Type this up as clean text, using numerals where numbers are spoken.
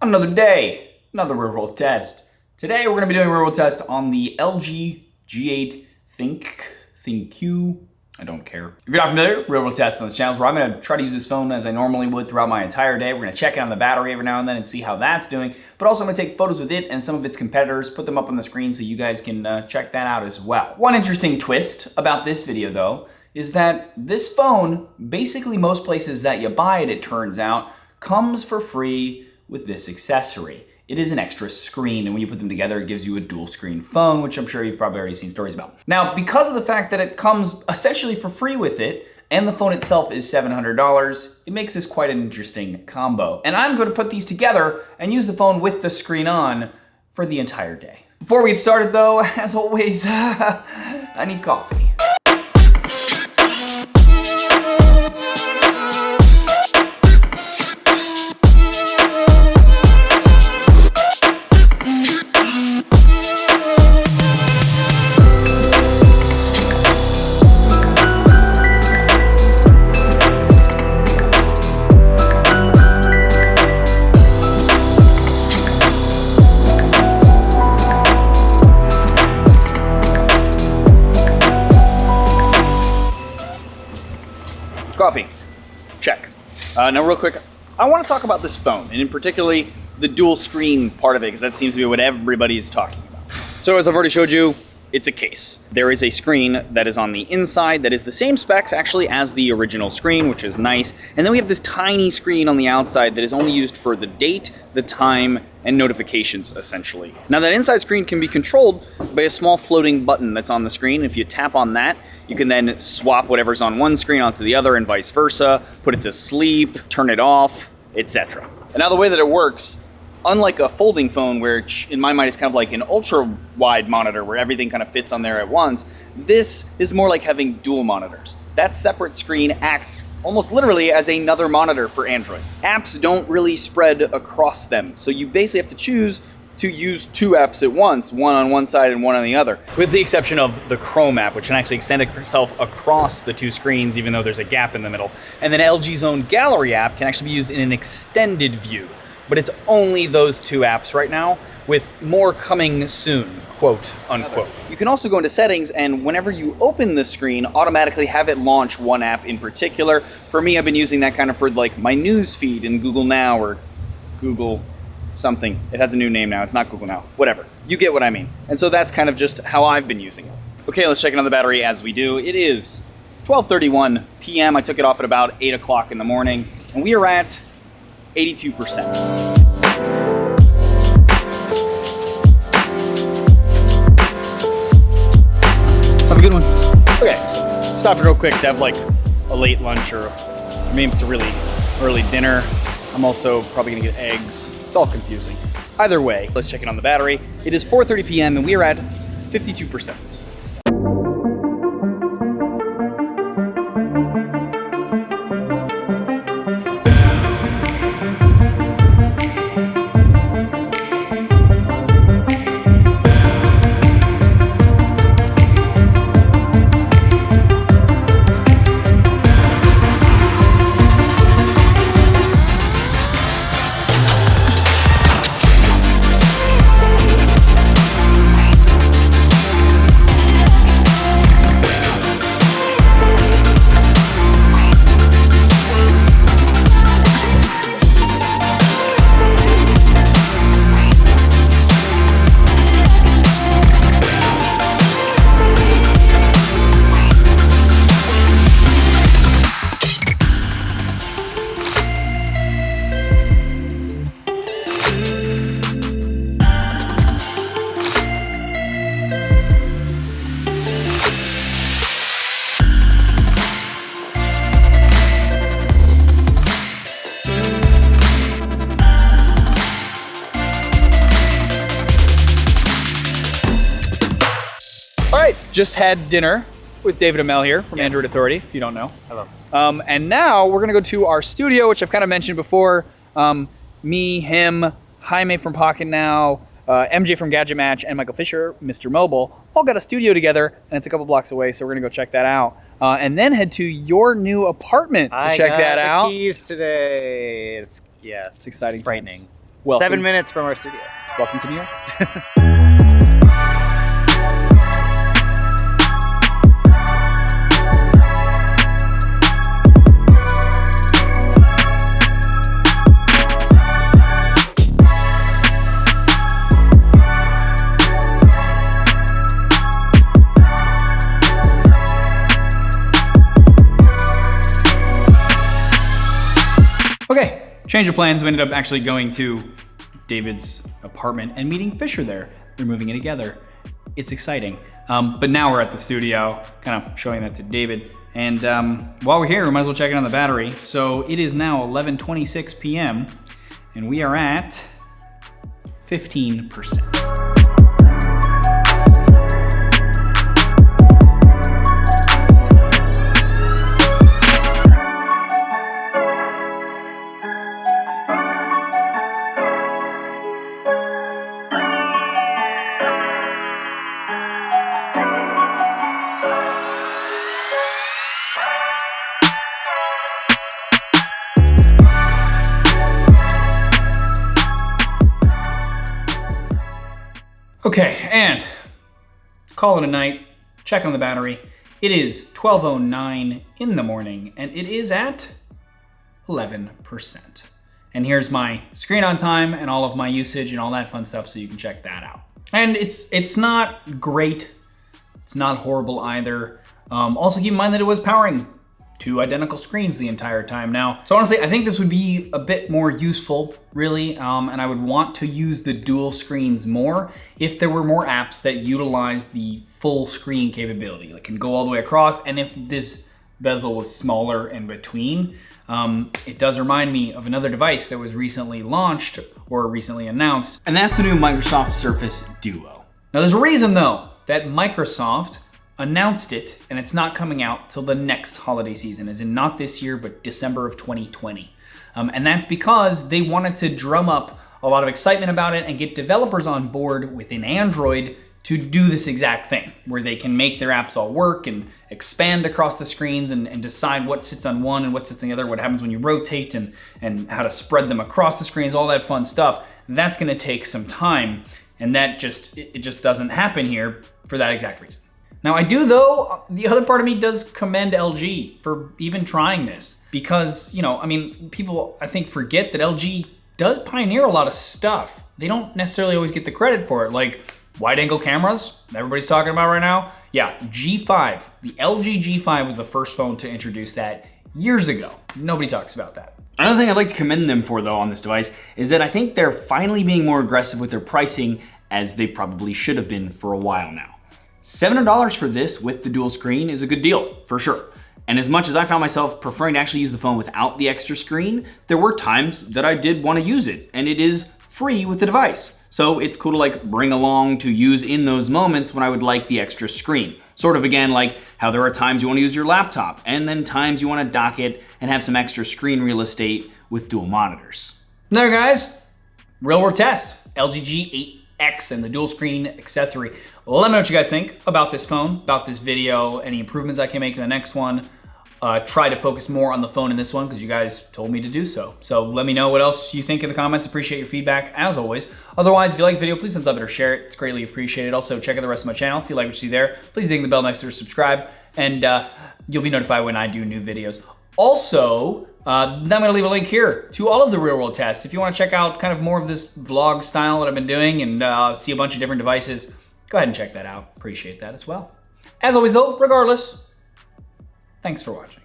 Another day, another real world test. Today we're going to be doing a real world test on the LG G8 ThinQ. I don't care. If you're not familiar, real world test on this channel is where I'm going to try to use this phone as I normally would throughout my entire day. We're going to check it on the battery every now and then and see how that's doing. But also I'm going to take photos with it and some of its competitors, put them up on the screen so you guys can check that out as well. One interesting twist about this video though is that this phone, basically most places that you buy it, it turns out, comes for free with this accessory. It is an extra screen, and when you put them together, it gives you a dual screen phone, which I'm sure you've probably already seen stories about. Now, because of the fact that it comes essentially for free with it, and the phone itself is $700, it makes this quite an interesting combo. And I'm going to put these together and use the phone with the screen on for the entire day. Before we get started though, as always, I need coffee. Coffee, check. Now real quick, I want to talk about this phone, and in particularly the dual screen part of it, because that seems to be what everybody is talking about. So as I've already showed you, it's a case. There is a screen that is on the inside that is the same specs actually as the original screen, which is nice. And then we have this tiny screen on the outside that is only used for the date, the time, and notifications, essentially. Now that inside screen can be controlled by a small floating button that's on the screen. If you tap on that, you can then swap whatever's on one screen onto the other and vice versa, put it to sleep, turn it off, etc. And now the way that it works, unlike a folding phone, which in my mind is kind of like an ultra wide monitor where everything kind of fits on there at once, this is more like having dual monitors. That separate screen acts almost literally as another monitor for Android. Apps don't really spread across them, so you basically have to choose to use two apps at once, one on one side and one on the other. With the exception of the Chrome app, which can actually extend itself across the two screens even though there's a gap in the middle. And then LG's own Gallery app can actually be used in an extended view. But it's only those two apps right now, with more coming soon, quote unquote. You can also go into settings, and whenever you open the screen, automatically have it launch one app in particular. For me, I've been using that kind of for like my news feed in Google Now or Google something. It has a new name now, it's not Google Now, whatever. You get what I mean. And so that's kind of just how I've been using it. Okay, let's check in on the battery as we do. It is 12:31 p.m. I took it off at about 8 o'clock in the morning, and we are at 82%. Have a good one. Okay, stop it real quick to have like a late lunch or maybe it's a really early dinner. I'm also probably gonna get eggs. It's all confusing. Either way, let's check in on the battery. It is 4:30 p.m. and we are at 52%. Just had dinner with David and Mel here from Android Authority, if you don't know. Hello. And now we're gonna go to our studio, which I've kind of mentioned before. Me, him, Jaime from Pocket Now, MJ from Gadget Match, and Michael Fisher, Mr. Mobile, all got a studio together, and it's a couple blocks away, so we're gonna go check that out. And then head to your new apartment to check that out. I got the keys today. It's exciting. It's exciting. It's frightening. Welcome. 7 minutes from our studio. Welcome to New York. Okay, change of plans. We ended up actually going to David's apartment and meeting Fisher there. They're moving in together. It's exciting. But now we're at the studio, kind of showing that to David. And while we're here, we might as well check in on the battery. So it is now 11:26 p.m. and we are at 15%. Okay, and call it a night, check on the battery. It is 12:09 in the morning and it is at 11%. And here's my screen on time and all of my usage and all that fun stuff so you can check that out. And it's not great, it's not horrible either. Also keep in mind that it was powering two identical screens the entire time now. So honestly, I think this would be a bit more useful, really, and I would want to use the dual screens more if there were more apps that utilize the full screen capability, like can go all the way across, and if this bezel was smaller in between. It does remind me of another device that was recently launched or recently announced, and that's the new Microsoft Surface Duo. Now there's a reason though that Microsoft announced it and it's not coming out till the next holiday season, as in not this year, but December of 2020. And that's because they wanted to drum up a lot of excitement about it and get developers on board within Android to do this exact thing, where they can make their apps all work and expand across the screens and decide what sits on one and what sits on the other, what happens when you rotate and how to spread them across the screens, all that fun stuff. That's gonna take some time, and that it just doesn't happen here for that exact reason. Now I do though, the other part of me does commend LG for even trying this because, people I think forget that LG does pioneer a lot of stuff. They don't necessarily always get the credit for it, like wide angle cameras, everybody's talking about right now. Yeah, G5, the LG G5 was the first phone to introduce that years ago. Nobody talks about that. Another thing I'd like to commend them for though on this device is that I think they're finally being more aggressive with their pricing, as they probably should have been for a while now. $700 for this with the dual screen is a good deal, for sure. And as much as I found myself preferring to actually use the phone without the extra screen, there were times that I did want to use it, and it is free with the device. So it's cool to bring along to use in those moments when I would like the extra screen. Sort of again like how there are times you want to use your laptop, and then times you want to dock it and have some extra screen real estate with dual monitors. There guys, real world test, LG G8X and the dual screen accessory. Let me know what you guys think about this phone, about this video, any improvements I can make in the next one. Try to focus more on the phone in this one because you guys told me to do so. So let me know what else you think in the comments. Appreciate your feedback as always. Otherwise, if you like this video, please thumbs up it or share it. It's greatly appreciated. Also, check out the rest of my channel. If you like what you see there, please ding the bell next to subscribe, and you'll be notified when I do new videos. Also, I'm gonna leave a link here to all of the real world tests. If you wanna check out kind of more of this vlog style that I've been doing and see a bunch of different devices, go ahead and check that out. Appreciate that as well. As always though, regardless, thanks for watching.